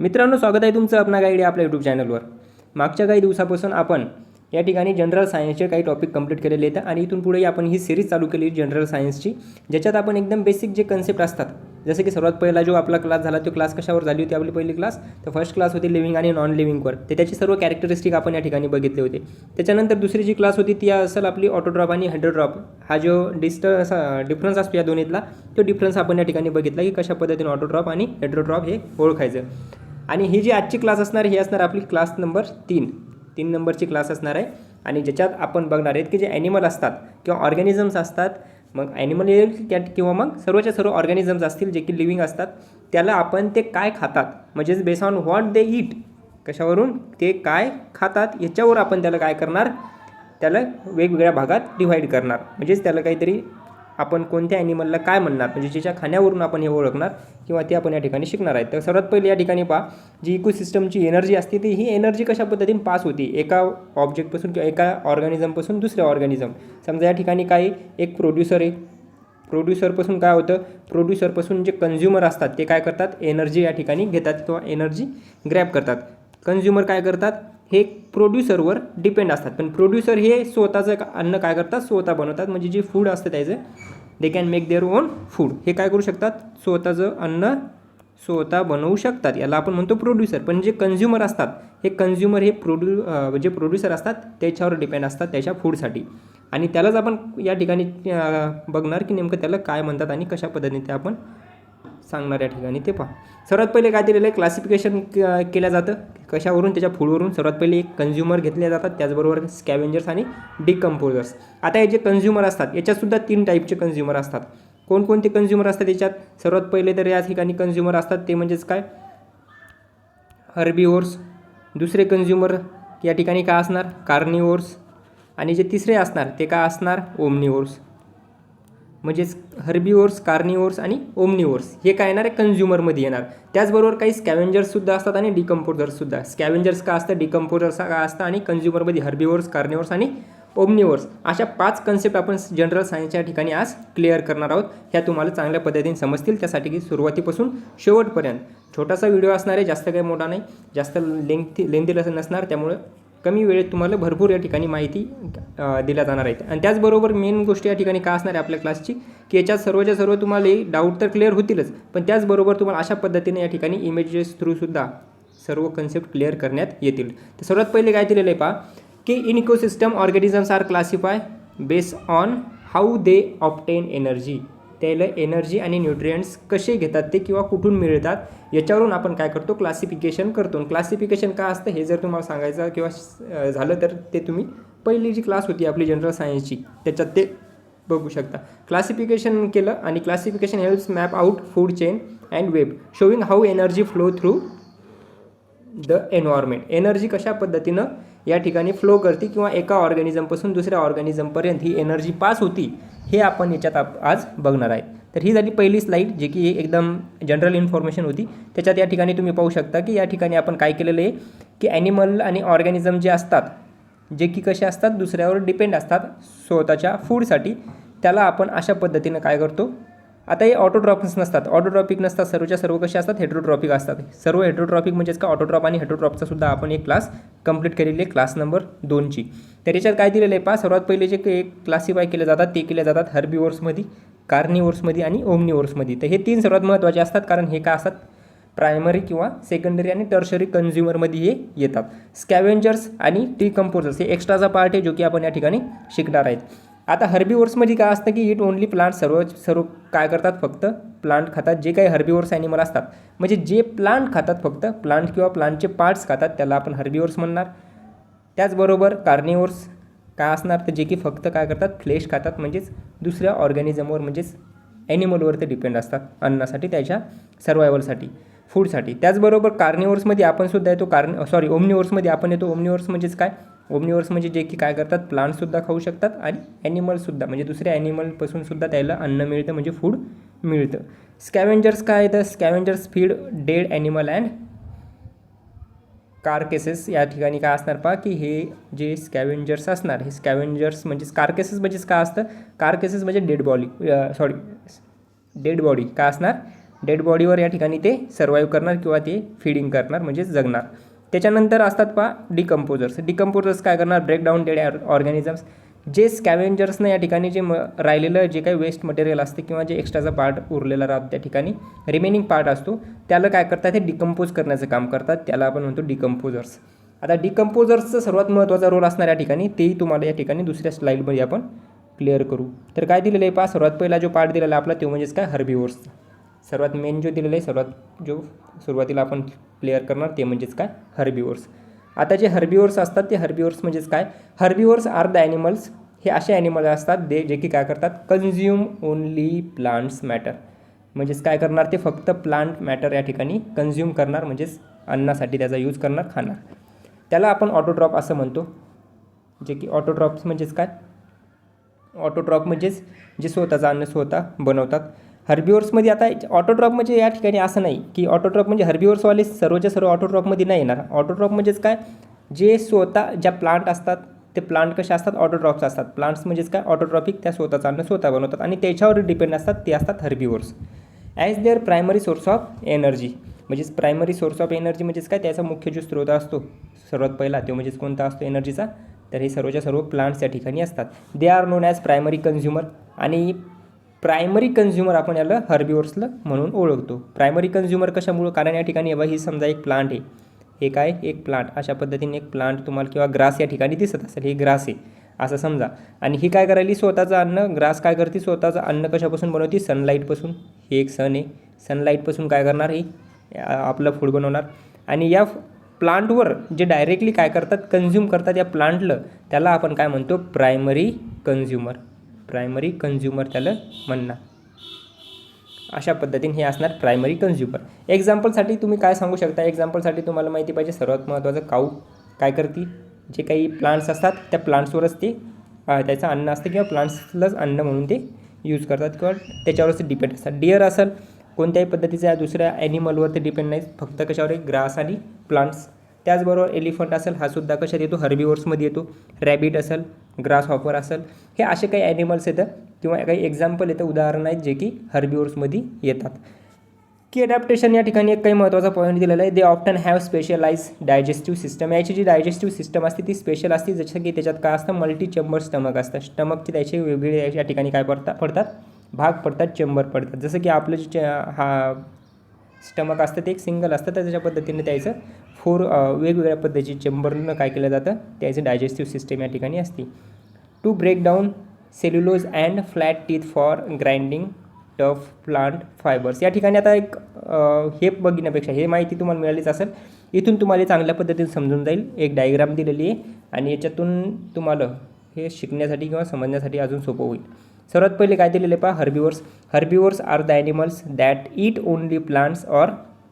मित्रांनो, स्वागत आहे तुमचं अपना गाईड आपल्या यूट्यूब चॅनलवर। मागच्या काही दिवसापासून आपण या ठिकाणी जनरल सायन्सचे काही टॉपिक कंप्लीट केलेले आहेत आणि इथून पुढे आपण ही सिरीज चालू केली जनरल सायन्सची, ज्याच्यात आपण एकदम बेसिक जे कन्सेप्ट असतात, जसे की सर्वात पहिला जो आपला क्लास झाला तो क्लास कशावर झाली होती आपली पहिली क्लास, तर फर्स्ट क्लास होती लिव्हिंग आणि नॉन लिव्हिंगवर, ते त्याची सर्व कॅरेक्टरिस्टिक आपण या ठिकाणी बघितले होते। त्याच्यानंतर दुसरी जी क्लास होती ती असेल आपली ऑटोड्रॉप आणि हायड्रोड्रॉप, हा जो डिफरन्स असतो या दोन्हीतला, तो डिफरन्स आपण या ठिकाणी बघितला की कशा पद्धतीने ऑटोड्रॉप आणि हायड्रोड्रॉप हे ओळखायचं। आणि ही जी आजची क्लास असणार ही असणार आपली क्लास नंबर 3 नंबरची क्लास असणार आहे आणि ज्याच्यात आपण बघणार आहेत की जे ॲनिमल असतात किंवा ऑर्गॅनिझम्स असतात, मग ॲनिमल येईल कॅट किंवा मग सर्वच्या सर्व ऑर्गॅनिझम्स असतील जे की लिव्हिंग असतात, त्याला आपण ते काय खातात, म्हणजेच बेस ऑन व्हॉट दे ईट, कशावरून ते काय खातात याच्यावर आपण त्याला काय करणार, त्याला वेगवेगळ्या भागात डिव्हाइड करणार, म्हणजेच त्याला काहीतरी आपण कोणत्या ॲनिमलला काय म्हणणार, म्हणजे ज्याच्या खाण्यावरून आपण हे ओळखणार किंवा ते आपण या ठिकाणी शिकणार आहे। तर सर्वात पहिले या ठिकाणी पहा, जी इकोसिस्टमची एनर्जी असते ती ही एनर्जी कशा पद्धतीने पास होती एका ऑब्जेक्टपासून किंवा एका ऑर्गॅनिझमपासून दुसऱ्या ऑर्गॅनिझम। समजा या ठिकाणी काय एक प्रोड्युसर आहे, प्रोड्युसरपासून काय होतं, प्रोड्युसरपासून जे कन्झ्युमर असतात ते काय करतात, एनर्जी या ठिकाणी घेतात किंवा एनर्जी ग्रॅब करतात। कन्झ्युमर काय करतात, हे प्रोड्युसरवर डिपेंड असतात, पण प्रोड्युसर हे स्वतःचं अन्न काय करतात, स्वतः बनवतात, म्हणजे जे फूड असतं त्याचं they can make their own food, हे काय करू शकतात, स्वतःचं अन्न स्वतः बनवू शकतात, याला आपण म्हणतो प्रोड्युसर। पण जे कन्झ्युमर असतात हे कन्झ्युमर हे जे प्रोड्युसर असतात त्याच्यावर डिपेंड असतात त्याच्या फूडसाठी, आणि त्यालाच आपण या ठिकाणी बघणार की नेमकं त्याला काय म्हणतात आणि कशा पद्धतीने ते आपण सांगणार या ठिकाणी ते पहा। सर्वात पहिले काय दिलेलं आहे, क्लासिफिकेशन केलं जातं कशावरून, त्याच्या फूडवरून। सर्वात पहिले एक कन्झ्युमर घेतले जातात, त्याचबरोबर स्कॅवेंजर्स आणि डिकम्पोजर्स। आता हे जे कन्झ्युमर असतात याच्यातसुद्धा 3 टाईपचे कन्झ्युमर असतात। कोणकोणते कन्झ्युमर असतात याच्यात, सर्वात पहिले तर या ठिकाणी कन्झ्युमर असतात ते म्हणजेच काय, हर्बिवोर्स। दुसरे कन्झ्युमर या ठिकाणी काय असणार, कार्निवोर्स, आणि जे तिसरे असणार ते काय असणार, ओमनिवोर्स। म्हणजेच हर्बिवोर्स, कार्निवोर्स आणि ओमनिवोर्स हे काय येणार आहे, कन्झ्युमरमध्ये येणार। त्याचबरोबर काही स्कॅवेंजर्ससुद्धा असतात आणि डिकम्पोजर्ससुद्धा। स्कॅवेंजर्स का असतं, डिकम्पोजर्स काय असतं, आणि कन्झ्युमरमध्ये हर्बिवोर्स, कार्निवोर्स आणि ओमनिवोर्स, अशा 5 कन्सेप्ट आपण जनरल सायन्सच्या ठिकाणी आज क्लिअर करणार आहोत। ह्या तुम्हाला चांगल्या पद्धतीने समजतील, त्यासाठी की सुरुवातीपासून शेवटपर्यंत छोटासा व्हिडिओ असणार आहे, जास्त काही मोठा नाही, जास्त लेंथी नसणार, त्यामुळे कमी वेळेत तुम्हाला भरपूर या ठिकाणी माहिती दिल्या जाणार आहे। आणि त्याचबरोबर मेन गोष्ट या ठिकाणी काय असणार आहे आपल्या क्लासची, की याच्यात सर्वच्या सर्व तुम्हाला डाऊट तर क्लिअर होतीलच, पण त्याचबरोबर तुम्हाला अशा पद्धतीने या ठिकाणी इमेजेस थ्रूसुद्धा सर्व कन्सेप्ट क्लिअर करण्यात येतील। तर सर्वात पहिले काय दिलेलं आहे पहा, की in ecosystem organisms are classify base on how they obtain energy, त्याला एनर्जी आणि न्यूट्रिएंट्स कसे घेतात ते किंवा कुठून मिळतात याच्यावरून आपण काय करतो, क्लासिफिकेशन करतो। क्लासिफिकेशन काय असतं हे जर तुम्हाला सांगायचं किंवा झालं तर ते तुम्ही पहिली जी क्लास होती आपली जनरल सायन्सची त्याच्यात ते बघू शकता। क्लासिफिकेशन केलं आणि classification helps map out food chain and web showing how energy flow through the environment, energy कशा पद्धतीनं या ठिकाणी फ्लो करते किंवा एका ऑर्गॅनिझमपासून दुसऱ्या ऑर्गॅनिझमपर्यंत ही एनर्जी पास होती, हे आपण याच्यात आज बघणार आहे। तर ही झाली पहिली स्लाईड, जे की एकदम जनरल इन्फॉर्मेशन होती। त्याच्यात या ठिकाणी तुम्ही पाहू शकता की या ठिकाणी आपण काय केलेलं आहे, की ॲनिमल आणि ऑर्गॅनिझम जे असतात, जे की कसे असतात, दुसऱ्यावर डिपेंड असतात स्वतःच्या फूडसाठी, त्याला आपण अशा पद्धतीनं काय करतो, आता हे ऑटोट्रॉपिक्स नसतात, ऑटोट्रॉपिक नसतात, सर्वच्या सर्व कसे असतात, हेट्रोट्रॉपिक असतात। सर्व हेट्रोट्रॉपिक म्हणजेच का ऑटोट्रॉप आणि हेट्रोट्रॉपचा सुद्धा आपण एक क्लास कंप्लीट केलेली आहे, क्लास नंबर 2ची। तर याच्यात काय दिलेलं आहे पहा, सर्वात पहिले जे क्लासिफाय केले जातात ते केले जातात हर्बिवोर्समध्ये, कार्निवोर्समध्ये आणि ओमनिवोर्समध्ये। तर हे 3 सर्वात महत्त्वाचे असतात, कारण हे काय असतात, प्रायमरी किंवा सेकंडरी आणि टर्शरी कन्झ्युमरमध्ये हे येतात। स्कॅवेंजर्स आणि डिकम्पोजर्स हे एक्स्ट्राचा पार्ट आहे, जो की आपण या ठिकाणी शिकणार आहेत। आता हर्बिवोर्समध्ये काय असतं, की इट ओनली प्लांट, सर्व काय करतात, फक्त प्लांट खातात। जे काही हर्बिवोर्स ॲनिमल असतात, म्हणजे जे प्लांट खातात, फक्त प्लांट किंवा प्लांटचे पार्ट्स खातात, त्याला आपण हर्बिवोर्स म्हणणार। त्याचबरोबर कार्निवोर्स काय असणार, तर जे की फक्त काय करतात, फ्लेश खातात, म्हणजेच दुसऱ्या ऑर्गॅनिझमवर म्हणजेच ॲनिमलवर ते डिपेंड असतात अन्नासाठी, त्याच्या सर्वायवलसाठी, फूडसाठी। त्याचबरोबर कार्निवोर्समध्ये आपण सुद्धा येतो, ओमनिवोर्समध्ये आपण येतो। ओमनिवोर्स म्हणजेच काय, ओमनिवोर्स म्हणजे जे की काय करतात, प्लांटसुद्धा खाऊ शकतात आणि ॲनिमलसुद्धा, म्हणजे दुसऱ्या ॲनिमलपासून सुद्धा त्याला अन्न मिळतं, म्हणजे फूड मिळतं। स्कॅवेंजर्स काय येतं, scavengers feed dead animal and कार्केसेस। या ठिकाणी काय असणार पहा, की हे जे स्कॅवेंजर्स असणार, हे स्कॅवेंजर्स म्हणजेच कार्केसेस म्हणजेच काय असतं, कार्केसेस म्हणजे डेड बॉडी काय असणार, डेड बॉडीवर या ठिकाणी ते सर्वाईव्ह करणार किंवा ते फीडिंग करणार म्हणजेच जगणार. त्याच्यानंतर असतात पहा डिकम्पोजर्स. डिकम्पोजर्स काय करणार, ब्रेकडाऊन डेड ऑर्गॅनिझम्स. जे स्कॅव्हेंजर्सनं या ठिकाणी जे राहिलेलं जे काही वेस्ट मटेरियल असते किंवा जे एक्स्ट्राचा पार्ट उरलेला राहतो त्या ठिकाणी रिमेनिंग पार्ट असतो त्याला काय करतात, हे डिकम्पोज करण्याचं काम करतात. त्याला आपण म्हणतो डिकम्पोजर्स. आता डिकम्पोजर्सचं सर्वात महत्त्वाचा रोल असणार या ठिकाणी, तेही तुम्हाला या ठिकाणी दुसऱ्या स्लाईडमध्ये आपण क्लिअर करू. तर काय दिलेलं आहे पहा, सर्वात पहिला जो पार्ट दिलेला आहे आपला तो म्हणजेच काय, हर्बिवोर्स. सर्वात मेन जो दिलेला आहे, सर्वात जो सुरुवातीला आपण क्लिअर करणार ते म्हणजेच काय, हर्बिवोर्स. आता जे हर्बिवोर्स असतात ते हर्बिवोर्स म्हणजेच काय, हर्बिवोर्स आर द ॲनिमल्स, हे असे ॲनिमल असतात जे की काय करतात, कन्झ्युम ओनली प्लांट्स मॅटर. म्हणजेच काय करणार, ते फक्त प्लांट मॅटर या ठिकाणी कन्झ्युम करणार, म्हणजेच अन्नासाठी त्याचा यूज करणार, खाणार. त्याला आपण ऑटोट्रॉप असं म्हणतो. जे की ऑटोट्रॉप्स म्हणजेच काय, ऑटोट्रॉप म्हणजेच जे स्वतःचं अन्न स्वतः बनवतात. हर्बिवोर्समध्ये आता ऑटोट्रॉप म्हणजे या ठिकाणी असं नाही की ऑटोट्रॉप म्हणजे हर्बिवोर्सवाले सर्वच्या सर्व ऑटोट्रॉपमध्ये नाही येणार. ऑटोट्रॉप म्हणजेच काय, जे स्वतः ज्या प्लांट असतात ते प्लांट कसे असतात, ऑटोट्रॉप्स असतात. प्लांट्स म्हणजेच काय, ऑटोट्रॉपिक, त्या स्वतःचं अन्न स्वतः बनवतात आणि त्याच्यावर डिपेंड असतात, ते असतात herbivores. As there primary source of energy. म्हणजेच प्रायमरी सोर्स ऑफ एनर्जी म्हणजेच काय, त्याचा मुख्य जो स्रोत असतो सर्वात पहिला तो म्हणजेच कोणता असतो एनर्जीचा, तर हे सर्वच्या सर्व प्लांट्स या ठिकाणी असतात. They are non as primary consumer. आणि प्रायमरी कन्झ्युमर आपण याला हर्बिवोर्सला म्हणून ओळखतो. प्रायमरी कन्झ्युमर कशामुळं, कारण या ठिकाणी ही समजा एक प्लांट आहे, हे काय, एक प्लांट, अशा पद्धतीने एक प्लांट तुम्हाला किंवा ग्रास या ठिकाणी दिसत असेल, हे ग्रास आहे असं समजा. आणि ही काय करायली, स्वतःचं अन्न, ग्रास काय करते, स्वतःचं अन्न कशापासून बनवते, सनलाईटपासून. हे एक सन आहे, सनलाईटपासून काय करणार, ही आपलं फूड बनवणार. आणि या प्लांटवर जे डायरेक्टली काय करतात, कन्झ्युम करतात या प्लांटला, त्याला आपण काय म्हणतो, प्रायमरी कन्झ्युमर. प्रायमरी कन्झ्युमर त्याला म्हणणार. अशा पद्धतीने हे असणार प्रायमरी कन्झ्युमर. एक्झाम्पलसाठी तुम्ही काय सांगू शकता, एक्झाम्पलसाठी तुम्हाला माहिती पाहिजे सर्वात महत्त्वाचं, काऊ काय करते, जे काही प्लांट्स असतात त्या प्लांट्सवरच ते त्याचं अन्न असतं किंवा प्लांट्सलाच अन्न म्हणून ते यूज करतात किंवा त्याच्यावरच ते डिपेंड असतात. डिअर असेल कोणत्याही पद्धतीच्या दुसऱ्या ॲनिमलवर ते डिपेंड नाही, फक्त कशावर, ग्रास आणि प्लांट्स. त्याचबरोबर एलिफंट असेल, हा सुद्धा कशात येतो, हर्बिवोर्समध्ये येतो. रॅबिट असेल, ग्रास हॉपर असेल, हे असे काही ॲनिमल्स येतं किंवा काही एक्झाम्पल येतं, उदाहरण आहेत जे की हर्बिवोर्समध्ये येतात. की अडॅप्टेशन या ठिकाणी एक काही महत्त्वाचा पॉईंट दिलेला आहे. They often have specialise digestive system. याची जी डायजेस्टिव्ह सिस्टम असते ती स्पेशल असते, जसं की त्याच्यात काय असतं, मल्टी चेंबर स्टमक असतं. स्टमकचे त्याचे वेगवेगळे या ठिकाणी काय पडतात, भाग पडतात, चेंबर पडतात. जसं की आपलं जे हा स्टमक असतं ते एक सिंगल असतं, तर त्याच्या पद्धतीने त्याचं वेगवेगळ्या पद्धतीची चेंबरनं काय केलं जातं, त्याचं डायजेस्टिव्ह सिस्टम या ठिकाणी असते. To break down cellulose and flat teeth for grinding tough plant fibres. या ठिकाणी आता एक हे बघण्यापेक्षा हे माहिती तुम्हाला मिळालीच असेल, इथून तुम्हाला चांगल्या पद्धतीने समजून जाईल. एक डायग्राम दिलेली आहे आणि याच्यातून तुम्हाला हे शिकण्यासाठी किंवा समजण्यासाठी अजून सोपं होईल. सर्वात पहिले काय दिलेलं आहे पहा, herbivores. Herbivores are the animals that eat only plants or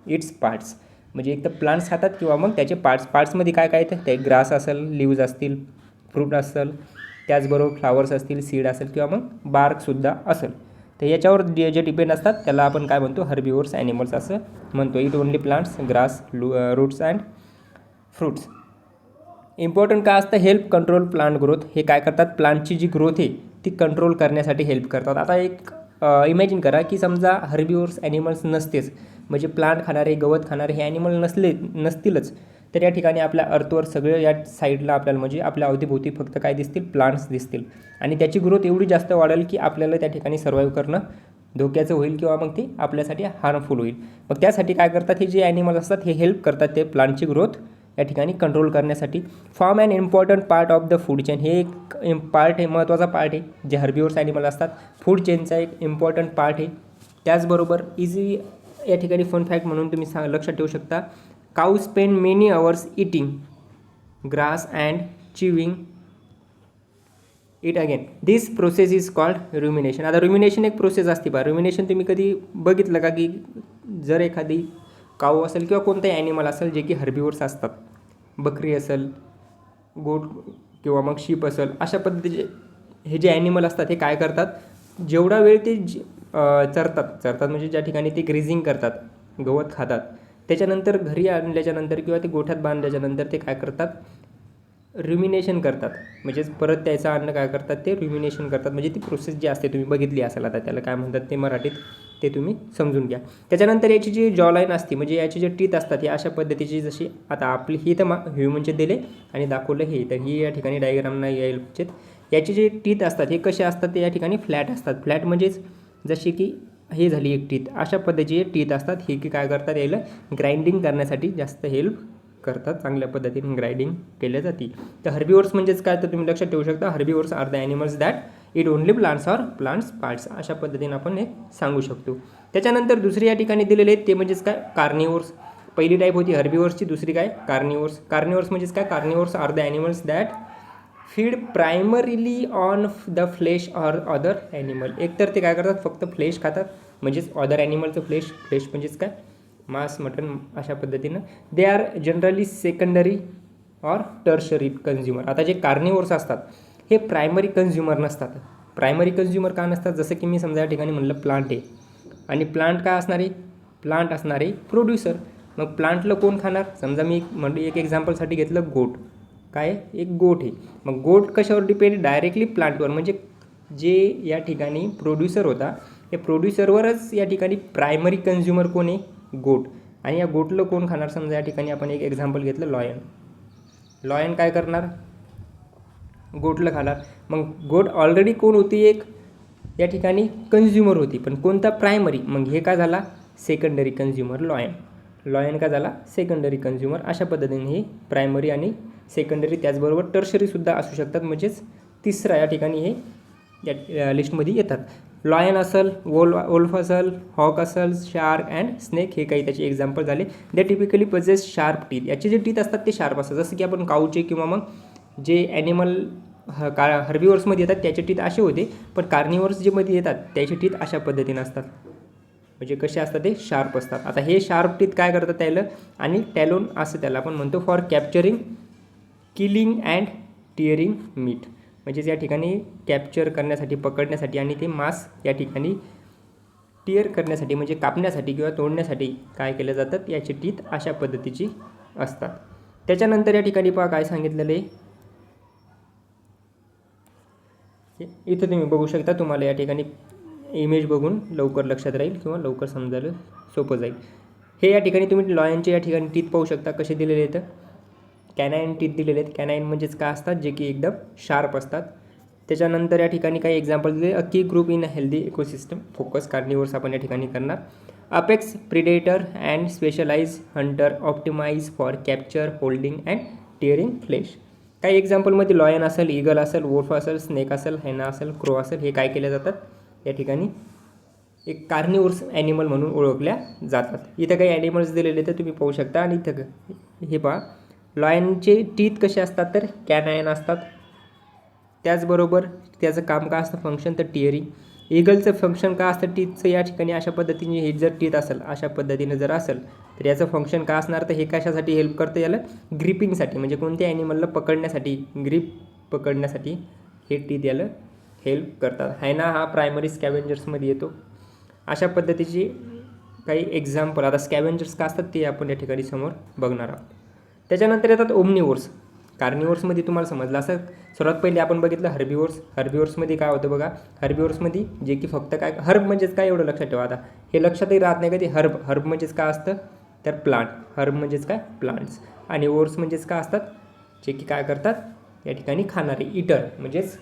its parts. म्हणजे एक तर प्लांट्स खातात किंवा मग त्याचे पार्ट्समध्ये काय काय येतं, ते ग्रास असेल, लिव्ज असतील, फ्रूट असेल, त्याचबरोबर फ्लावर्स असतील, सीड असेल किंवा मग बार्कसुद्धा असेल. तर याच्यावर जे डिपेंड असतात त्याला आपण काय म्हणतो, हर्बिवोर्स ॲनिमल्स असं म्हणतो. Eat only plants, grass, roots and fruits. Important काय असतं, हेल्प कंट्रोल प्लांट ग्रोथ. हे काय करतात, प्लांटची जी ग्रोथ आहे ती कंट्रोल करण्यासाठी हेल्प करतात. आता एक इमॅजिन करा की समजा हर्बिवोर्स ॲनिमल्स नसतेच, म्हणजे प्लांट खाणारे, गवत खाणारे हे ॲनिमल नसतीलच, तर या ठिकाणी आपल्या अर्थवर सगळं या साईडला आपल्याला म्हणजे आपल्या अवतीभोवती फक्त काय दिसतील, प्लांट्स दिसतील. आणि त्याची ग्रोथ एवढी जास्त वाढेल की आपल्याला त्या ठिकाणी सर्वाईव्ह करणं धोक्याचं होईल किंवा मग ते आपल्यासाठी हार्मफुल होईल. मग त्यासाठी काय करतात, हे जे ॲनिमल असतात हे हेल्प करतात ते प्लांटची ग्रोथ या ठिकाणी कंट्रोल करण्यासाठी. Form and important part of the food chain. हे एक पार्ट आहे, महत्त्वाचा पार्ट आहे. जे हर्बिवोर्स ॲनिमल असतात फूड चेनचा एक इम्पॉर्टंट पार्ट आहे. त्याचबरोबर इझी या ठिकाणी फन फॅक्ट म्हणून तुम्ही लक्षात ठेवू शकता, cow spend many hours eating grass and chewing it again. This process is called rumination. आता रुमिनेशन एक प्रोसेस असते पहा. रुमिनेशन तुम्ही कधी बघितलं का, की जर एखादी काऊ असेल किंवा कोणताही ॲनिमल असेल जे की हर्बिवोर्स असतात, बकरी असेल, गोट किंवा मग शीप असेल, अशा पद्धतीचे हे जे ॲनिमल असतात हे काय करतात, जेवढा वेळ ते चरतात म्हणजे ज्या ठिकाणी ते ग्रेझिंग करतात, गवत खातात, त्याच्यानंतर घरी आणल्याच्यानंतर किंवा ते गोठ्यात बांधल्याच्यानंतर ते काय करतात, रुमिनेशन करतात. म्हणजेच परत त्याचं अन्न काय करतात, ते रुमिनेशन करतात. म्हणजे ती प्रोसेस जी असते तुम्ही बघितली असेल, आता त्याला काय म्हणतात ते मराठीत ते तुम्ही समजून घ्या. त्याच्यानंतर याची जी जॉलाईन असते म्हणजे याचे जे टीथ असतात हे अशा पद्धतीची, जशी आता आपली ही तर ह्युमनचे दिले आणि दाखवलं हे, तर ही या ठिकाणी डायग्राम नाही यायला पाहिजेत. याचे जे टीथ असतात हे कसे असतात ते या ठिकाणी फ्लॅट असतात. फ्लॅट म्हणजेच जशी की हे झाली एक टीथ, अशा पद्धतीचे टीथ असतात. हे की काय करतात, याला ग्राइंडिंग करण्यासाठी जास्त हेल्प करतात, चांगल्या पद्धतीने ग्राइंडिंग केल्या जाते. तर हर्बिवोर्स म्हणजेच काय तर तुम्ही लक्षात ठेवू शकता, herbivores are the animals that eat only plants or plants parts, अशा पद्धतीने आपण हे सांगू शकतो. त्याच्यानंतर दुसरी या ठिकाणी दिलेले आहेत ते म्हणजेच काय, कार्निवोर्स. पहिली टाईप होती हर्बिवोर्सची, दुसरी काय कार्निवोर्स. कार्निवोर्स म्हणजेच काय, carnivores are the animals that feed primarily on the flesh or other animal. एकतर ते काय करतात, फक्त फ्लेश खातात, म्हणजेच अदर ॲनिमलचं फ्लेश. फ्लेश म्हणजेच काय, मांस, मटन, अशा पद्धतीनं. They are generally secondary or tertiary consumer. आता जे कार्निवोर्स असतात हे प्रायमरी कन्झ्युमर नसतात. प्रायमरी कन्झ्युमर का नसतात, जसं की मी समजा या ठिकाणी म्हणलं प्लांट आहे, आणि प्लांट काय असणार आहे, प्लांट असणार आहे प्रोड्युसर. मग प्लांटला कोण खाणार, समजा मी एक एक्झाम्पलसाठी घेतलं गोट. काय, एक गोट आहे. मग गोट कशावर डिपेंड, डायरेक्टली प्लांटवर. म्हणजे जे या ठिकाणी प्रोड्युसर होता हे प्रोड्युसरवरच या ठिकाणी प्रायमरी कन्झ्युमर कोण आहे, गोट. आणि या गोटला कोण खाणार, समजा या ठिकाणी आपण एक एक्झाम्पल घेतलं लॉयन. लॉयन काय करणार, गोटला खाणार. मग गोट ऑलरेडी कोण होती, एक या ठिकाणी कन्झ्युमर होती, पण कोणता, प्रायमरी. मग हे काय झाला, सेकंडरी कन्झ्युमर लॉयन. लॉयन का झाला, सेकंडरी कन्झ्युमर. अशा पद्धतीने हे प्रायमरी आणि सेकंडरी, त्याचबरोबर टर्शरीसुद्धा असू शकतात. म्हणजेच तिसरा या ठिकाणी हे या लिस्टमध्ये येतात. लॉयन असेल, वोल्फ असेल, हॉक असेल, शार्क अँड स्नेक, हे काही त्याचे एक्झाम्पल झाले. दे टिपिकली पजेस शार्प टीथ. याचे जे टीथ असतात ते शार्प असतात, जसं की आपण काऊचे किंवा मग जे ॲनिमल हर्बिवोर्समध्ये येतात त्याचे टीथ असे होते, पण कार्निवोर्स जे मध्ये येतात त्याचे टीथ अशा पद्धतीने असतात. म्हणजे कसे असतात, ते शार्प असतात. आता हे शार्प टीथ काय करतात, त्याला आणि टॅलोन असं त्याला आपण म्हणतो, for capturing, killing and tearing meat. म्हणजेच या ठिकाणी कॅप्चर करण्यासाठी, पकडण्यासाठी, आणि ते मांस या ठिकाणी टिअर करण्यासाठी म्हणजे कापण्यासाठी किंवा तोडण्यासाठी काय केलं जातात, याची टीथ अशा पद्धतीची असतात. त्याच्यानंतर या ठिकाणी पहा काय सांगितलेलं आहे, इथं तुम्ही बघू शकता. तुम्हाला या ठिकाणी इमेज बघून लवकर लक्षात राहील किंवा लवकर समजायला सोपं जाईल. हे या ठिकाणी तुम्ही लॉयनचे या ठिकाणी टीथ पाहू शकता कसे दिलेले आहेत. कॅनाईन टीथ दिलेले आहेत. कॅनाईन म्हणजेच काय असतात, जे की एकदम शार्प असतात. त्याच्यानंतर या ठिकाणी काही एक्झाम्पल दिले, a key group in a healthy ecosystem. Focus carnivores आपण या ठिकाणी करणार. Apex predator and specialise hunter optimise for capture, holding and tearing flesh. काही एक्झाम्पलमध्ये लॉयन असेल, ईगल असेल, वोल्फ असेल, स्नेक असेल, हेना असेल, क्रो असेल, हे काय केले जातात, या ठिकाणी एक कार्निवोर्स ॲनिमल म्हणून ओळखल्या जातात. इथं काही ॲनिमल्स दिलेले तर तुम्ही पाहू शकता. आणि इथं हे पहा, लॉयनचे टीथ कसे असतात तर कॅनायन असतात. त्याचबरोबर त्याचं काम काय असतं, फंक्शन, तर टिअरिंग. ईगलचं फंक्शन काय असतं, टीथचं या ठिकाणी अशा पद्धतीने, हे जर टीथ असेल अशा पद्धतीने जर असेल तर याचं फंक्शन काय असणार, तर हे कशासाठी हेल्प करतं, याला ग्रिपिंगसाठी, म्हणजे कोणत्या ॲनिमलला पकडण्यासाठी, ग्रिप पकडण्यासाठी हे टीथ याला हेल्प करतात. हायना हा प्रायमरी स्कॅव्हेंजर्समध्ये येतो. अशा पद्धतीची काही एक्झाम्पल. आता स्कॅव्हेंजर्स का असतात ते आपण या ठिकाणी समोर बघणार आहोत. त्याच्यानंतर येतात ओमनिवोर्स. कार्निवोर्समध्ये तुम्हाला समजलं असं. सर्वात पहिले आपण बघितलं हर्बिवोर्स. हर्बिवोर्समध्ये काय होतं बघा, हर्बिवोर्समध्ये जे की फक्त काय, हर्ब म्हणजेच काय एवढं लक्षात ठेवा. आता हे लक्षातही राहत नाही कधी. हर्ब म्हणजेच काय असतं तर प्लांट. हर्ब म्हणजेच काय, प्लांट्स. आणि वोर्स म्हणजेच काय असतात, जे की काय करतात या ठिकाणी खाणारे, इटर म्हणजेच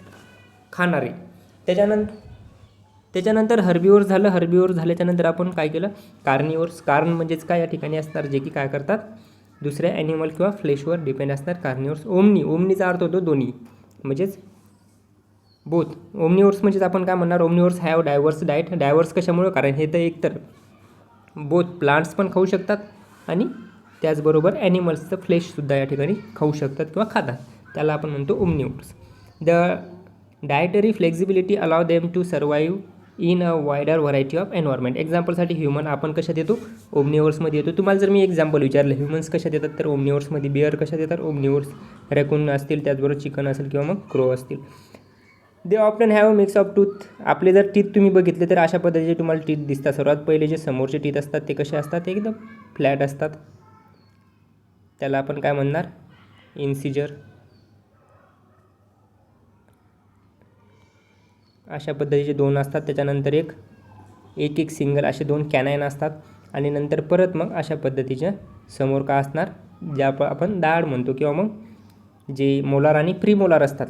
खाणारे. त्याच्यानंतर हर्बिवोर्स झालं. हर्बिवोर्स झाल्याच्यानंतर आपण काय केलं, कार्निवोर्स. कार्न म्हणजेच काय या ठिकाणी असणार, जे की काय करतात, दुसऱ्या ॲनिमल किंवा फ्लेशवर डिपेंड असणार, कार्निवोर्स. ओमनीचा अर्थ होतो दोन्ही, म्हणजेच बोथ. ओमनिवोर्स म्हणजेच आपण काय म्हणणार, omnivores have diverse diet. Diverse कशामुळे, कारण हे तर एकतर बोथ प्लांट्स पण खाऊ शकतात आणि त्याचबरोबर ॲनिमल्सचं फ्लेशसुद्धा या ठिकाणी खाऊ शकतात किंवा खातात, त्याला आपण म्हणतो omnivores. The dietary flexibility allow them to survive in a wider variety of environment. एक्झाम्पलसाठी ह्युमन आपण कशात येतो, ओमनिवोर्समध्ये येतो. तुम्हाला जर मी एक्झाम्पल विचारलं ह्युमन्स कशात येतात तर ओमनिवोर्समध्ये. बिअर कशात येतात, ओमनिवोर्स. रॅकून असतील, त्याचबरोबर चिकन असेल किंवा मग क्रो असतील. They often have mix of tooth. आपले जर टीथ तुम्ही बघितले तर अशा पद्धतीचे तुम्हाला टीथ दिसतात. सर्वात पहिले जे समोरचे टीथ असतात ते कसे असतात, ते एकदम फ्लॅट असतात, त्याला आपण काय म्हणणार, इन्सिजर. अशा पद्धतीचे दोन असतात. त्याच्यानंतर एक एक एक सिंगल असे 2 कॅनायन असतात आणि नंतर परत मग अशा पद्धतीच्या समोर काय असणार, ज्या आपण दाढ म्हणतो किंवा मग जे मोलार आणि प्रीमोलार असतात,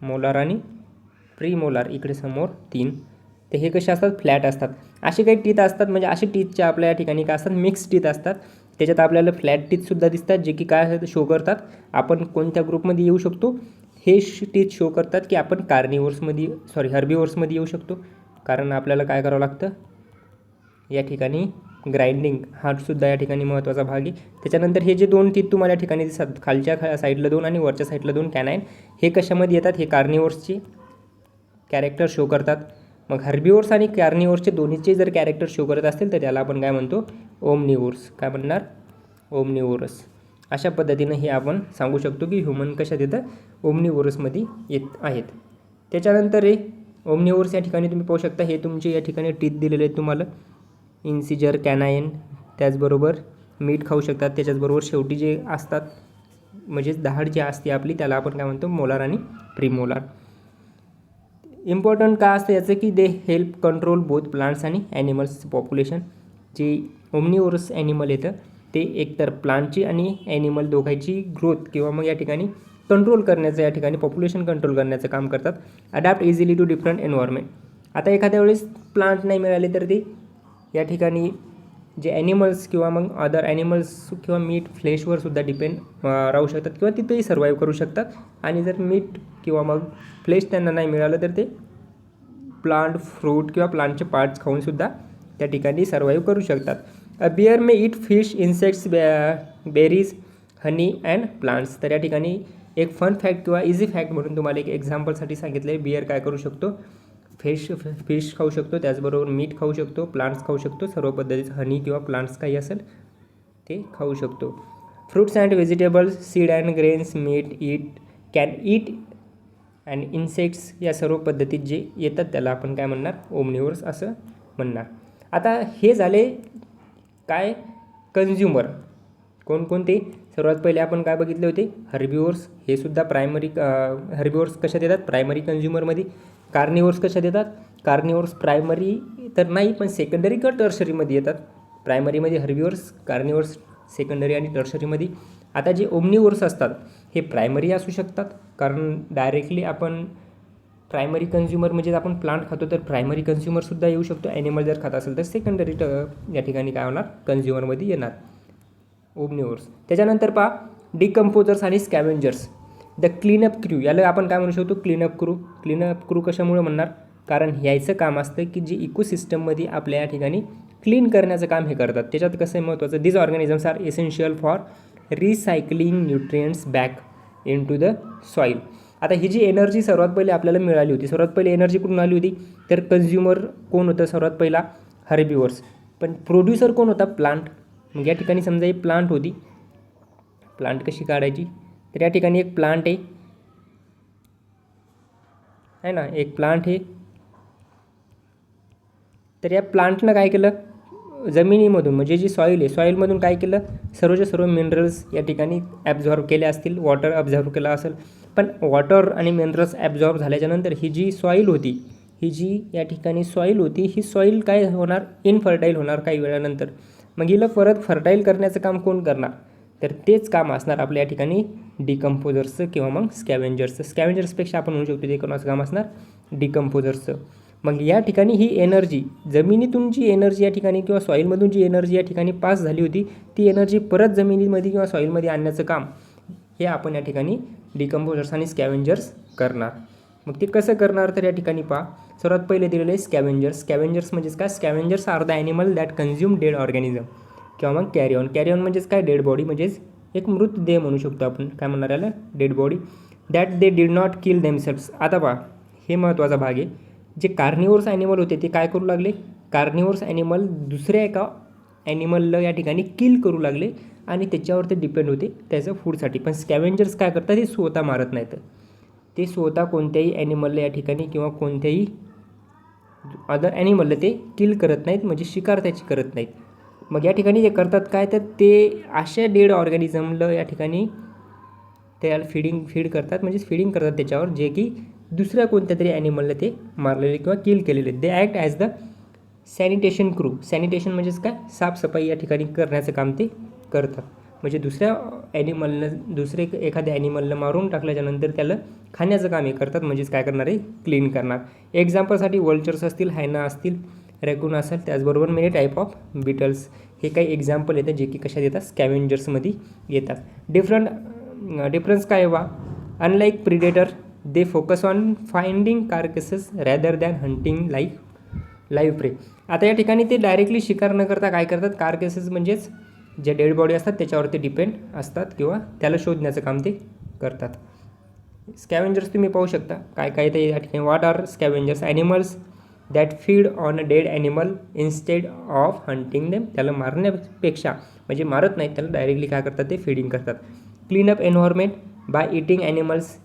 मोलार आणि प्रीमोलार इकडे समोर 3, ते हे कसे असतात, फ्लॅट असतात. असे काही टीथ असतात, म्हणजे असे टीथच्या आपल्या या ठिकाणी काय असतात, मिक्स टीथ असतात. त्याच्यात आपल्याला फ्लॅट टीथसुद्धा दिसतात, जे की काय शो करतात आपण कोणत्या ग्रुपमध्ये येऊ शकतो. हे टीथ शो करतात की आपण कार्निवोर्समध्ये हर्बिवोर्समध्ये येऊ शकतो, कारण आपल्याला काय करावं लागतं या ठिकाणी, ग्राइंडिंग हासुद्धा या ठिकाणी महत्त्वाचा भाग आहे. त्याच्यानंतर हे जे 2 टीथ तुम्हाला या ठिकाणी दिसतात, खालच्या साईडला 2 आणि वरच्या साईडला 2 कॅनाईन, हे कशामध्ये येतात, हे कार्निवोर्सची कॅरेक्टर शो करतात. मग हर्बिवोर्स आणि कार्निवोर्सचे दोन्हीचे जर कॅरेक्टर शो करत असतील तर त्याला आपण काय म्हणतो, ओमनिवोर्स. काय म्हणणार, ओमनिवोरस. अशा पद्धतीनं हे आपण सांगू शकतो की ह्युमन कशात येतं, ओमनिवोरसमध्ये येत आहेत. त्याच्यानंतर हे ओमनिवोर्स या ठिकाणी तुम्ही पाहू शकता, हे तुमचे या ठिकाणी टीथ दिलेले आहेत तुम्हाला, इन्सिजर, कॅनायन, त्याचबरोबर मीठ खाऊ शकतात. त्याच्याचबरोबर शेवटी जे असतात म्हणजेच दाढ जी असते आपली, त्याला आपण काय म्हणतो, मोलार आणि प्रीमोलार. इम्पॉर्टंट काय असतं याचं की they help control both plants आणि ॲनिमल्स पॉप्युलेशन. जे ओमनिवोरस ॲनिमल येतं ते एकतर प्लांटची आणि ॲनिमल दोघांची ग्रोथ किंवा मग या ठिकाणी कंट्रोल करण्याचं, या ठिकाणी पॉप्युलेशन कंट्रोल करण्याचं काम करतात. Adapt easily to different environment. आता एखाद्या वेळेस प्लांट नाही मिळाले तर ते या ठिकाणी जे ॲनिमल्स किंवा मग अदर ॲनिमल्स किंवा मीट फ्लेशवर सुद्धा डिपेंड राहू शकतात किंवा तिथेही सर्वाईव्ह करू शकतात. आणि जर मीट किंवा मग फ्लेश त्यांना नाही मिळालं तर ते प्लांट, फ्रूट किंवा प्लांटचे पार्ट्स खाऊनसुद्धा त्या ठिकाणी सर्वाईव्ह करू शकतात. अ बिअर मे ईट फिश, इन्सेक्ट्स, बेरीज, हनी अँड प्लांट्स. तर या ठिकाणी एक फन फॅक्ट किंवा इझी फॅक्ट म्हणून तुम्हाला एक एक्झाम्पलसाठी सांगितलं आहे. बिअर काय करू शकतो, फिश खाऊ शकतो, त्याचबरोबर मीठ खाऊ शकतो, प्लांट्स खाऊ शकतो, सर्व पद्धतीचं हनी किंवा प्लांट्स काही असेल ते खाऊ शकतो. Fruits and vegetables, seed and grains, meat can eat and insects, या सर्व पद्धतीत जे येतात त्याला आपण काय म्हणणार, ओमनिवोर्स असं म्हणणार. आता हे झाले काय, कन्झ्युमर. कोणकोणते, सर्वात पहिले आपण काय बघितले होते, हर्बिवोर्स. हे सुद्धा प्रायमरी, हर्बिवोर्स कशात येतात, प्रायमरी कन्झ्युमरमध्ये. कार्निवोर्स कशात येतात, कार्निवोर्स प्रायमरी तर नाही पण सेकंडरी किंवा टर्शरीमध्ये येतात. प्रायमरीमध्ये हर्बिवोर्स, कार्निवोर्स सेकंडरी आणि टर्शरीमध्ये. आता जे ओमनिवोर्स असतात हे प्रायमरी असू शकतात, कारण डायरेक्टली आपण प्रायमरी कन्झ्युमर म्हणजे आपण प्लांट खातो तर प्रायमरी कन्झ्युमरसुद्धा येऊ शकतो. ॲनिमल जर खात असेल तर सेकंडरी या ठिकाणी काय होणार, कन्झ्युमरमध्ये येणार ओमनिवोर्स. त्याच्यानंतर पहा, डिकम्पोजर्स आणि स्कॅव्हेंजर्स. द क्लीनअप क्रू, याला आपण काय म्हणू शकतो, क्लीनअप क्रू. क्लीनअप क्रू कशामुळे म्हणणार, कारण ह्याचं काम असतं की जे इकोसिस्टममध्ये आपल्या या ठिकाणी क्लीन करण्याचं काम हे करतात. त्याच्यात कसं आहे महत्त्वाचं, this organisms are essential for recycling nutrients back in to the soil. आता ही जी एनर्जी सर्वात पहिले आपल्याला मिळाली होती, सर्वात पहिले एनर्जी कुठून आली होती, तर कन्झ्युमर कोण होतं सर्वात पहिला, हर्बिवोर्स. पण प्रोड्युसर कोण होता, प्लांट. मग या ठिकाणी समजा ही प्लांट होती, प्लांट कशी काढायची, तर या ठिकाणी एक प्लांट आहे ना, एक प्लांट आहे. तर या प्लांटनं काय केलं, जमिनीमधून म्हणजे जी सॉईल आहे, सॉईलमधून काय केलं, सर्वच्या सर्व मिनरल्स या ठिकाणी ॲब्झॉर्ब केले असतील, वॉटर ॲब्झॉर्ब केला असेल. पण वॉटर आणि मिनरल्स ॲब्झॉर्ब झाल्याच्यानंतर ही जी सॉईल होती, ही जी या ठिकाणी सॉईल होती, ही सॉईल काय होणार, इनफर्टाईल होणार काही वेळानंतर. मग हिला परत फर्टाईल करण्याचं काम कोण करणार, तर तेच काम असणार आपल्या या ठिकाणी डिकम्पोजर्सचं किंवा मग स्कॅव्हेंजर्सचं. स्कॅव्हेंजर्सपेक्षा आपण म्हणू शकतो ते कोणाचं काम असणार, डिकम्पोजर्सचं. मग या ठिकाणी ही एनर्जी, जमिनीतून जी एनर्जी या ठिकाणी किंवा सॉईलमधून जी एनर्जी या ठिकाणी पास झाली होती, ती एनर्जी परत जमिनीमध्ये किंवा सॉईलमध्ये आणण्याचं काम हे आपण या ठिकाणी डिकम्पोजर्स आणि स्कॅव्हेंजर्स करणार. मग ते कसं करणार, तर या ठिकाणी पहा, सर्वात पहिले दिलेलं आहे स्कॅव्हेंजर्स. स्कॅव्हेंजर्स म्हणजेच काय, scavengers are the animal that consume dead organism किंवा मग कॅरी ऑन. कॅरी ऑन म्हणजेच काय, डेड बॉडी, म्हणजेच एक मृतदेह म्हणू शकतो आपण, काय म्हणणार याला, dead body. That they did not kill themselves. आता पहा, हे महत्त्वाचा भाग आहे. जे कार्निवोर्स ॲनिमल होते ते काय करू लागले, कार्निवोर्स ॲनिमल दुसऱ्या एका ॲनिमलला या ठिकाणी किल करू लागले आणि त्याच्यावर ते डिपेंड होते त्याचं फूडसाठी. पण स्कॅव्हेंजर्स काय करतात, ते स्वतः मारत नाहीत, ते स्वतः कोणत्याही ॲनिमलला या ठिकाणी किंवा कोणत्याही अदर ॲनिमलला ते किल करत नाहीत, म्हणजे शिकार त्याची करत नाहीत. मग या ठिकाणी जे करतात काय, तर ते अशा डेड ऑर्गॅनिझमला या ठिकाणी त्याला फीड करतात, म्हणजे फीडिंग करतात त्याच्यावर, जे की दुसऱ्या कोणत्या तरी ॲनिमलला ते मारलेले किंवा किल केलेले. They act as the sanitation crew, sanitation म्हणजेच काय, साफसफाई या ठिकाणी करण्याचं काम ते करतात. म्हणजे दुसऱ्या ॲनिमलनं एखाद्या ॲनिमलनं मारून टाकल्याच्यानंतर त्याला खाण्याचं काम हे करतात, म्हणजेच काय करणार आहे, क्लीन करणार. एक्झाम्पलसाठी वल्चर्स असतील, हायना असतील, रॅकून असेल, त्याचबरोबर मेनी टाईप ऑफ बिटल्स, हे काही एक्झाम्पल येतात जे की कशात येतात, स्कॅव्हेंजर्समध्ये येतात. डिफरन्स काय बा, unlike predator they focus on finding carcasses rather than hunting live prey. आता या ठिकाणी ते डायरेक्टली शिकार न करता काय करतात, कार्केसेस म्हणजेच जे डेड बॉडी असतात त्याच्यावरती डिपेंड असतात किंवा त्याला शोधण्याचं काम ते करतात. स्कॅव्हेंजर्स तुम्ही पाहू शकता काय काय ते या ठिकाणी. What are scavengers, animals that feed on a dead animal instead of hunting them. त्याला मारण्यापेक्षा, म्हणजे मारत नाही, त्याला डायरेक्टली काय करतात, ते फीडिंग करतात. Clean up environment by eating animals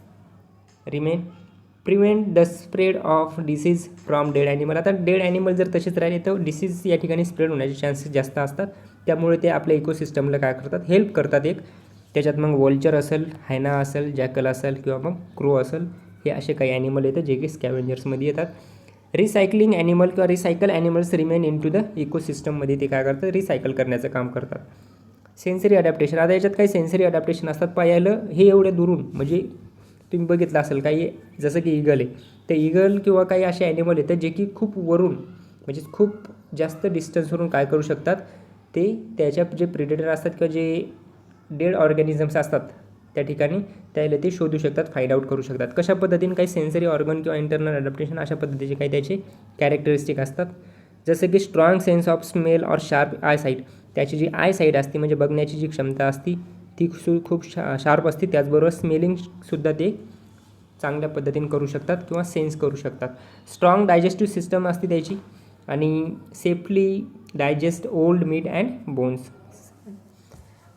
prevent the spread of disease from dead animal. आता डेड ॲनिमल जर तसेच राहिले तर डिसीज या ठिकाणी स्प्रेड होण्याचे चान्सेस जास्त असतात. त्यामुळे ते आपल्या इकोसिस्टमला काय करतात, हेल्प करतात एक. त्याच्यात मग वल्चर असेल, हायना असेल, जॅकल असेल किंवा मग क्रो असेल, हे असे काही ॲनिमल येतात जे की स्कॅव्हेंजर्समध्ये येतात. रिसायकलिंग ॲनिमल किंवा recycle animals remain in to the इकोसिस्टममध्ये ते काय करतात, रिसायकल करण्याचं काम करतात. सेन्सरी अडॅप्टेशन, आता याच्यात काही सेन्सरी अडॅप्टेशन असतात. पाहिलं हे एवढे दुरून, म्हणजे तुम्ही बघितलं असेल काही, जसं की ईगल आहे, तर ईगल किंवा काही असे ॲनिमल येतात जे की खूप वरून, म्हणजे खूप जास्त डिस्टन्सवरून काय करू शकतात, ते त्याच्या जे प्रिडेटर असतात किंवा जे डेड ऑर्गॅनिझम्स असतात त्या ठिकाणी त्याला ते शोधू शकतात, फाइंड आउट करू शकतात. कशा पद्धतीने काही सेन्सरी ऑर्गन किंवा इंटरनल अडॅप्टेशन अशा पद्धतीचे काही त्याचे कॅरेक्टरिस्टिक असतात. जसं की स्ट्रॉंग सेन्स ऑफ स्मेल और शार्प आय साईट, त्याची जी आय साईट असते म्हणजे बघण्याची जी क्षमता असती ती खूप शार्प असते. त्याचबरोबर स्मेलिंगसुद्धा ते चांगल्या पद्धतीने करू शकतात किंवा सेन्स करू शकतात. स्ट्रॉंग डायजेस्टिव्ह सिस्टम असते त्याची आणि safely digest old meat and bones.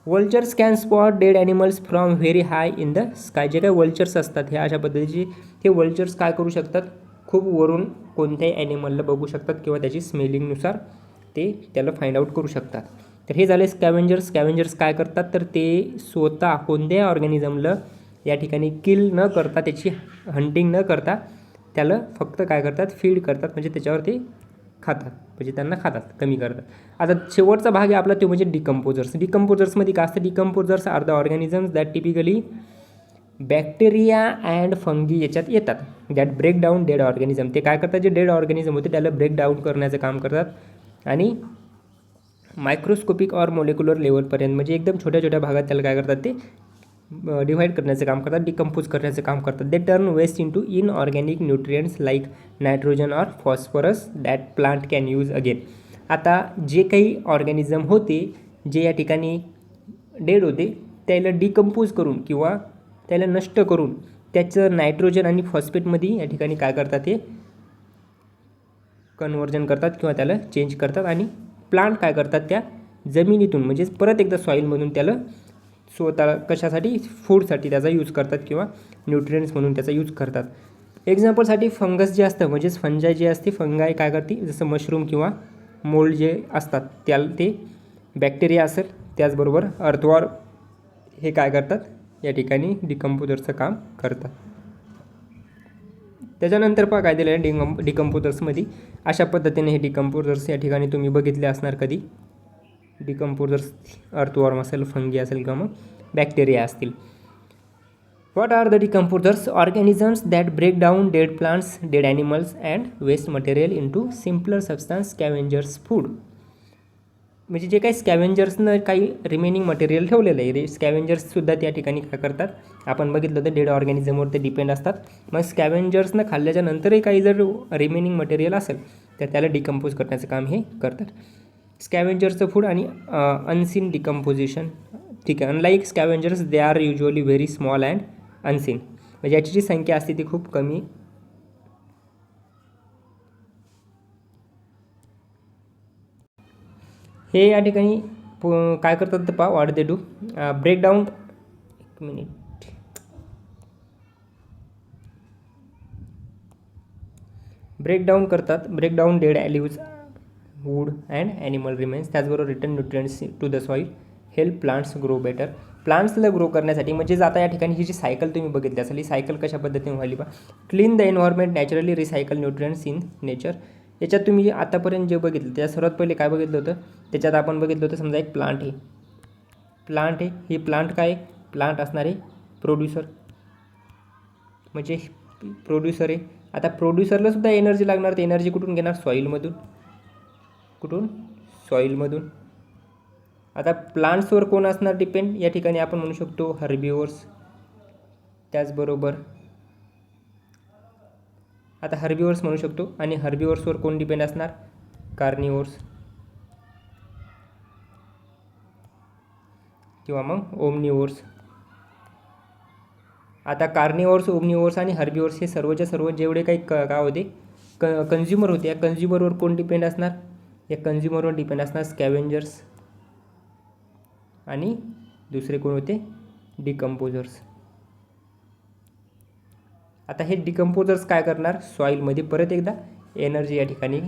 Vultures can spot dead animals from very high in the sky. जे काही वल्चर्स असतात हे अशा पद्धतीचे, हे वल्चर्स काय करू शकतात, खूप वरून कोणत्याही ॲनिमलला बघू शकतात किंवा त्याची स्मेलिंगनुसार ते त्याला फाइंड आउट करू शकतात. तर हे झाले स्कॅव्हेंजर्स. स्कॅव्हेंजर्स काय करतात, तर ते स्वतः कोणत्याही ऑर्गॅनिझमला या ठिकाणी किल न करता, त्याची हंटिंग न करता, त्याला फक्त काय करतात, फीड करतात, म्हणजे त्याच्यावर ते खातात, म्हणजे त्यांना खातात, कमी करतात. आता शेवटचा भाग आहे आपला तो म्हणजे डिकम्पोजर्स. डिकम्पोजर्समध्ये काय असतं, decomposers are the organisms that typically bacteria and fungi याच्यात येतात, that break down dead organism. ते काय करतात, जे डेड ऑर्गॅनिझम होते त्याला ब्रेक डाऊन करण्याचं काम करतात आणि मायक्रोस्कोपिक और मोलेक्युलर लेवलपर्यंत, म्हणजे एकदम छोट्या छोट्या भागात त्याला काय करतात, ते डिव्हाइड करण्याचं काम करतात, डिकम्पोज करण्याचं काम करतात. They turn waste into inorganic nutrients like nitrogen और phosphorus that plant can use again. आता जे काही ऑर्गॅनिझम होते जे या ठिकाणी डेड होते त्याला डिकम्पोज करून किंवा त्याला नष्ट करून त्याचं नायट्रोजन आणि फॉस्फेटमध्ये या ठिकाणी काय करतात, ते कन्व्हर्जन करतात किंवा त्याला चेंज करतात आणि प्लांट काय करतात, त्या जमिनीतून म्हणजेच परत एकदा सॉईलमधून त्याला स्वतः कशासाठी, फूडसाठी त्याचा यूज करतात किंवा न्यूट्रिएंट्स म्हणून त्याचा यूज करतात. एक्झाम्पलसाठी फंगस जे असतं, म्हणजेच फंजाय जे असते, फंगाय काय करते, जसं मशरूम किंवा मोल्ड जे असतात त्याला ते बॅक्टेरिया असेल, त्याचबरोबर अर्थवॉर्म हे काय करतात, या ठिकाणी डिकम्पोजरचं काम करतात. त्याच्यानंतर पहा काय दिलं आहे डिकम्पोजर्समध्ये. अशा पद्धतीने हे डिकम्पोजर्स या ठिकाणी तुम्ही बघितले असणार कधी. डिकम्पोजर्स अर्थवॉर्म असेल, फंगी असेल किंवा मग बॅक्टेरिया असतील. What are the decomposers, organisms that break down dead plants, dead animals and waste material into simpler substance scavengers food. म्हणजे जे काही स्कॅव्हेंजर्सनं काही रिमेनिंग मटेरियल ठेवलेलं आहे, स्कॅव्हेंजर्ससुद्धा त्या ठिकाणी काय करतात, आपण बघितलं तर डेड ऑर्गॅनिझमवर ते डिपेंड असतात. मग स्कॅव्हेंजर्सनं खाल्ल्याच्या नंतरही काही जर रिमेनिंग मटेरियल असेल तर त्याला डिकम्पोज करण्याचं काम हे करतात. स्कॅव्हेंजर्सचं फूड आणि अनसीन डिकम्पोजिशन. ठीक आहे, unlike scavengers they are usually very small and unseen. म्हणजे याची जी संख्या असते ती खूप कमी. हे या ठिकाणी काय करतात तर पहा, what they do, break down, एक मिनिट, ब्रेक डाऊन करतात, break down dead leaves, wood and animal remains, त्याचबरोबर return nutrients to the soil, help plants grow better. प्लांट्सला ग्रो करण्यासाठी, म्हणजे आता या ठिकाणी ही जी सायकल तुम्ही बघितली असेल, ही सायकल कशा पद्धतीने व्हायली पहा. Clean the environment, naturally recycle nutrients in nature. याच्यात तुम्ही आतापर्यंत जे बघितलं त्या सर्वात पहिले काय बघितलं होतं, त्याच्यात आपण बघितलं होतं समजा एक प्लांट आहे. ही प्लांट काय, प्लांट असणारे प्रोड्युसर, म्हणजे प्रोड्युसर आहे. आता प्रोड्युसरला सुद्धा एनर्जी लागणार, तर एनर्जी कुठून घेणार, सॉईलमधून. सॉईलमधून. आता प्लांट्सवर कोण असणार डिपेंड, या ठिकाणी आपण म्हणू शकतो हर्बिवोर्स. त्याचबरोबर आता हर्बिवोर्स म्हणू शकतो, आणि हर्बिवोर्सवर कोण डिपेंड असणार, कार्निवोर्स किंवा मग ओमनिवोर्स. आता कार्निवोर्स, ओमनिवोर्स आणि हर्बिवोर्स हे सर्वच्या सर्व जेवढे काही काय होते कन्झ्युमर होते, या कन्झ्युमरवर कोण डिपेंड असणार, या कन्झ्युमरवर डिपेंड असणार स्कॅव्हेंजर्स, आणि दुसरे कोण होते, डिकम्पोजर्स. आता हे डिकम्पोजर्स काय करणार, सॉईलमध्ये परत एकदा एनर्जी या ठिकाणी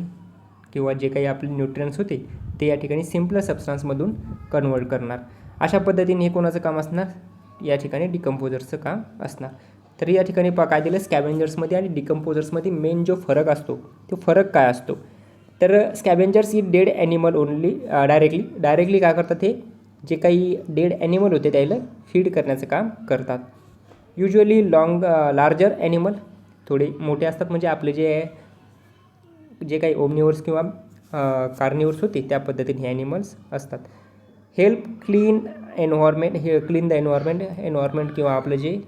किंवा जे काही आपले न्यूट्रियन्स होते ते या ठिकाणी सिम्पल सबस्टन्समधून कन्वर्ट करणार. अशा पद्धतीने हे कोणाचं काम असणार, या ठिकाणी डिकम्पोजर्सचं काम असणार. तर या ठिकाणी काय दिलं, स्कॅव्हेंजर्समध्ये आणि डिकम्पोजर्समध्ये मेन जो फरक असतो तो फरक काय असतो, तर स्कॅव्हेंजर्स ही डेड ॲनिमल ओनली डायरेक्टली काय करतात, हे जे काही डेड ॲनिमल होते त्याला फीड करण्याचं काम करतात. युजली लार्जर ॲनिमल, थोडे मोठे असतात, म्हणजे आपले जे काही ओमनिवर्स किंवा कार्निवर्स होते त्या पद्धतीने हे ॲनिमल्स असतात. हेल्प क्लीन द एन्व्हायरमेंट किंवा आपलं जे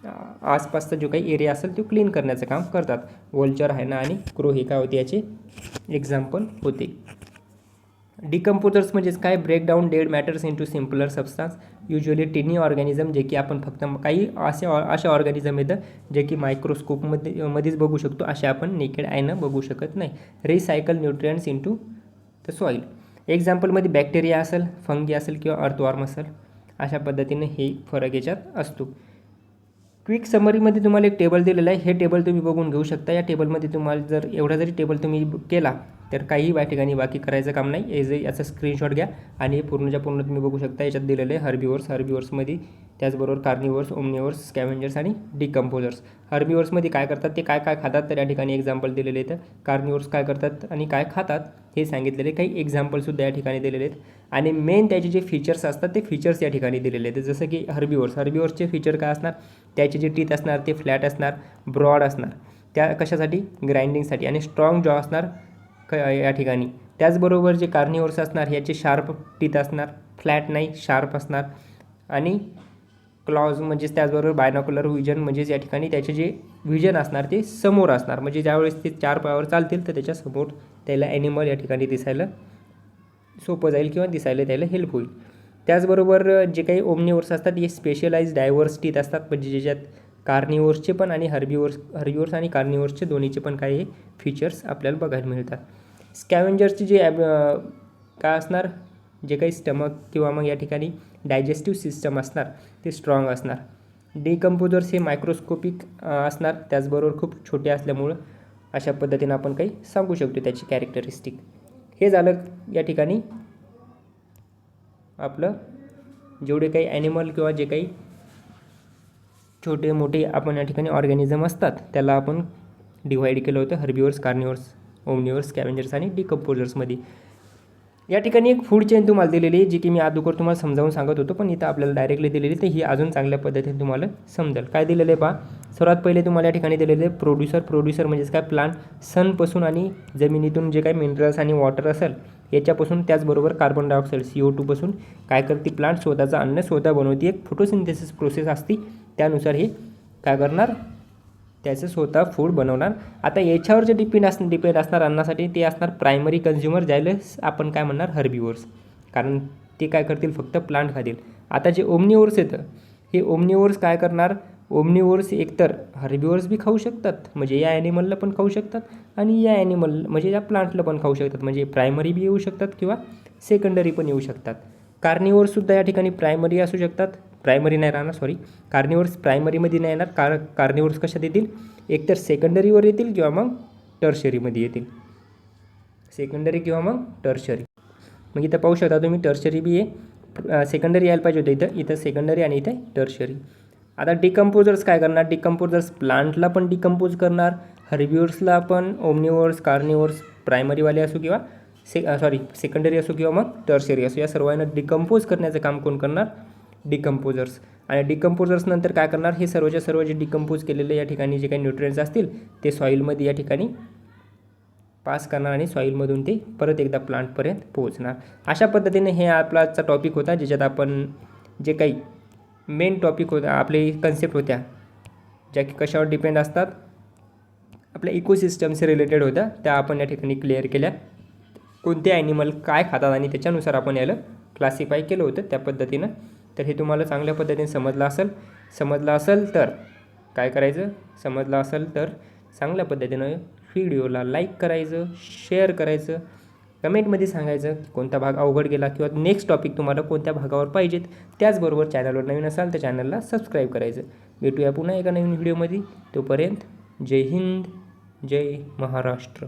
आसपासचा जो काही एरिया असेल तो क्लीन करण्याचं काम करतात. वल्चर, हायना आणि क्रो हे काय होते, याचे एक्झाम्पल होते. डिकम्पोजर्स म्हणजेच काय, break down dead matters into simpler substance, usually tiny organism, जे की आपण फक्त काही अशा ऑर्गॅनिझम येतं जे की मध्येच बघू शकतो, असे आपण नेकेड आयनं बघू शकत नाही. Recycle nutrients into the soil. एक्झाम्पलमध्ये बॅक्टेरिया असेल, फंगी असेल किंवा अर्थवॉर्म असेल, अशा पद्धतीने हे फरक याच्यात असतो. क्विक समरीमध्ये तुम्हाला एक टेबल दिलेलं आहे, हे टेबल तुम्ही बघून घेऊ शकता. या टेबलमध्ये तुम्हाला जर एवढा जरी टेबल तुम्ही केला तर काही ठिकाणी बाकी करायचं काम नाही. याचा स्क्रीनशॉट घ्या आणि पूर्णच्या पूर्ण तुम्ही बघू शकता. याच्यात दिलेलं आहे हर्बिवोर्समध्ये, त्याचबरोबर कार्निवर्स, ओमनिवर्स, स्कॅव्हेंजर्स आणि डिकम्पोजर्स. हर्बिवोर्समध्ये काय करतात, ते काय काय खातात, तर या ठिकाणी एक्झाम्पल दिलेले आहेत. कार्निवर्स काय करतात आणि काय खातात हे सांगितलेले काही एक्झाम्पलसुद्धा या ठिकाणी दिलेले आहेत. आणि मेन त्याचे जे फीचर्स असतात ते फीचर्स या ठिकाणी दिलेले आहेत. जसं की हर्बिवोर्सचे फीचर काय असणार, त्याचे जे टीथ असणार ते फ्लॅट असणार, ब्रॉड असणार, त्या कशासाठी, ग्राइंडिंगसाठी, आणि स्ट्रॉंग जॉ असणार या ठिकाणी. त्याचबरोबर जे कार्निवर्स असणार याचे शार्प टीथ असणार, फ्लॅट नाही, शार्प असणार, आणि क्लॉज म्हणजेच त्याचबरोबर बायनॉक्युलर विजन, म्हणजेच या ठिकाणी त्याचे जे विजन असणार ते समोर असणार, म्हणजे ज्यावेळेस ते 4 पायावर चालतील तर त्याच्या समोर त्याला ॲनिमल या ठिकाणी दिसायला सोपं जाईल किंवा दिसायला त्याला हेल्प होईल. त्याचबरोबर जे काही ओमनिवर्स असतात हे स्पेशलाइज डायव्हर्स टीथ असतात, म्हणजे ज्याच्यात कार्निवर्सचे पण आणि हर्बिवोर्स आणि कार्निवर्सचे दोन्हीचे पण काही फीचर्स आपल्याला बघायला मिळतात. स्कॅव्हेंजर्सचे जे काय असणार, जे काही स्टमक किंवा मग या ठिकाणी डायजेस्टिव्ह सिस्टम असणार ते स्ट्रॉंग असणार. डिकम्पोजर्स हे मायक्रोस्कोपिक असणार, त्याचबरोबर खूप छोटे असल्यामुळं अशा पद्धतीनं आपण काही सांगू शकतो त्याची कॅरेक्टरिस्टिक. हे झालं या ठिकाणी आपलं जेवढे काही ॲनिमल किंवा जे काही छोटे मोठे आपण या ठिकाणी ऑर्गॅनिझम असतात त्याला आपण डिव्हाइड केलं होतं हर्बिवोर्स, कार्निवर्स, ओमनिवर्स, स्कॅव्हेंजर्स आणि डिकम्पोजर्समध्ये. या ठिकाणी एक फूड चेन तुम्हाला दिलेली आहे, जी की मी अगोदर तुम्हाला समजावून सांगत होतो, पण इथं आपल्याला डायरेक्टली दिलेली, तर ही अजून चांगल्या पद्धतीने तुम्हाला समजेल. काय दिलेलं आहे पहा, सर्वात पहिले तुम्हाला या ठिकाणी दिलेले आहे प्रोड्युसर म्हणजेच काय, प्लांट सनपासून आणि जमिनीतून जे काही मिनरल्स आणि वॉटर असेल याच्यापासून, त्याचबरोबर कार्बन डायऑक्साईड CO2 पासून काय करते, प्लांट स्वतःचं अन्न स्वतः बनवते. एक फोटोसिंथेसिस प्रोसेस असते, त्यानुसार हे काय करणार, त्याचं स्वतः फूड बनवणार. आता याच्यावर जे डिपेंड असणार अन्नासाठी ते असणार प्रायमरी कन्झ्युमर, ज्याला आपण काय म्हणणार, हर्बिवोर्स, कारण ते काय करतील, फक्त प्लांट खातील. आता जे ओमनिवोर्स येतं, हे ओमनिवोर्स काय करणार, ओमनिवोर्स एकतर हर्बिवोर्स बी खाऊ शकतात, म्हणजे या ॲनिमलला पण खाऊ शकतात, आणि या ॲनिमल म्हणजे या प्लांटला पण खाऊ शकतात, म्हणजे प्रायमरी बी येऊ शकतात किंवा सेकंडरी पण येऊ शकतात. कार्निवोर्ससुद्धा या ठिकाणी प्रायमरी असू शकतात, प्रायमरी नाही राहणार, कार्निवोर्स प्रायमरीमध्ये नाही येणार, कार्निवोर्स कशात येतील, एकतर सेकंडरीवर येतील किंवा मग टर्शरीमध्ये येतील, सेकंडरी किंवा मग टर्शरी. मग इथं पाहू शकता तुम्ही टर्शरी बी आहे, सेकंडरी यायला पाहिजे होतं, इथं सेकंडरी आणि इथं टर्शरी. आता डिकम्पोजर्स काय करणार, डिकम्पोजर्स प्लांटला पण डिकम्पोज करणार, हर्बिवोर्सला पण, ओमनिवोर्स, कार्निवोर्स, प्रायमरीवाले असो किंवा सेकंडरी असो किंवा मग टर्शरी असो, या सर्वांना डिकम्पोज करण्याचं काम कोण करणार? डिकम्पोजर्स. आणि डिकम्पोजर्स नंतर काय करणार? हे सर्वच्या सर्व जे डिकम्पोज केलेले या ठिकाणी जे काही न्यूट्रिएंट्स असतील ते सॉईलमध्ये या ठिकाणी पास करणार आणि सॉईलमधून ते परत एकदा प्लांटपर्यंत पोहोचणार. अशा पद्धतीने हे आपला आजचा टॉपिक होता, ज्याच्यात आपण जे काही मेन टॉपिक होता, आपले कन्सेप्ट होत्या ज्या की कशावर डिपेंड असतात, आपल्या इकोसिस्टमशी रिलेटेड होत्या, त्या आपण या ठिकाणी क्लिअर केल्या. कोणते ॲनिमल काय खातात आणि त्याच्यानुसार आपण याला क्लासिफाय केलं होतं त्या पद्धतीनं. तर हे तुम्हाला चांगल्या पद्धतीने समजलं असेल तर काय करायचं? समजलं असेल तर चांगल्या पद्धतीनं व्हिडिओला लाईक करायचं, शेअर करायचं, कमेंटमध्ये सांगायचं की कोणता भाग अवघड गेला किंवा नेक्स्ट टॉपिक तुम्हाला कोणत्या भागावर पाहिजेत. त्याचबरोबर चॅनलवर नवीन असाल तर चॅनलला सबस्क्राईब करायचं. भेटूया पुन्हा एका नवीन व्हिडिओमध्ये. तोपर्यंत जय हिंद, जय महाराष्ट्र.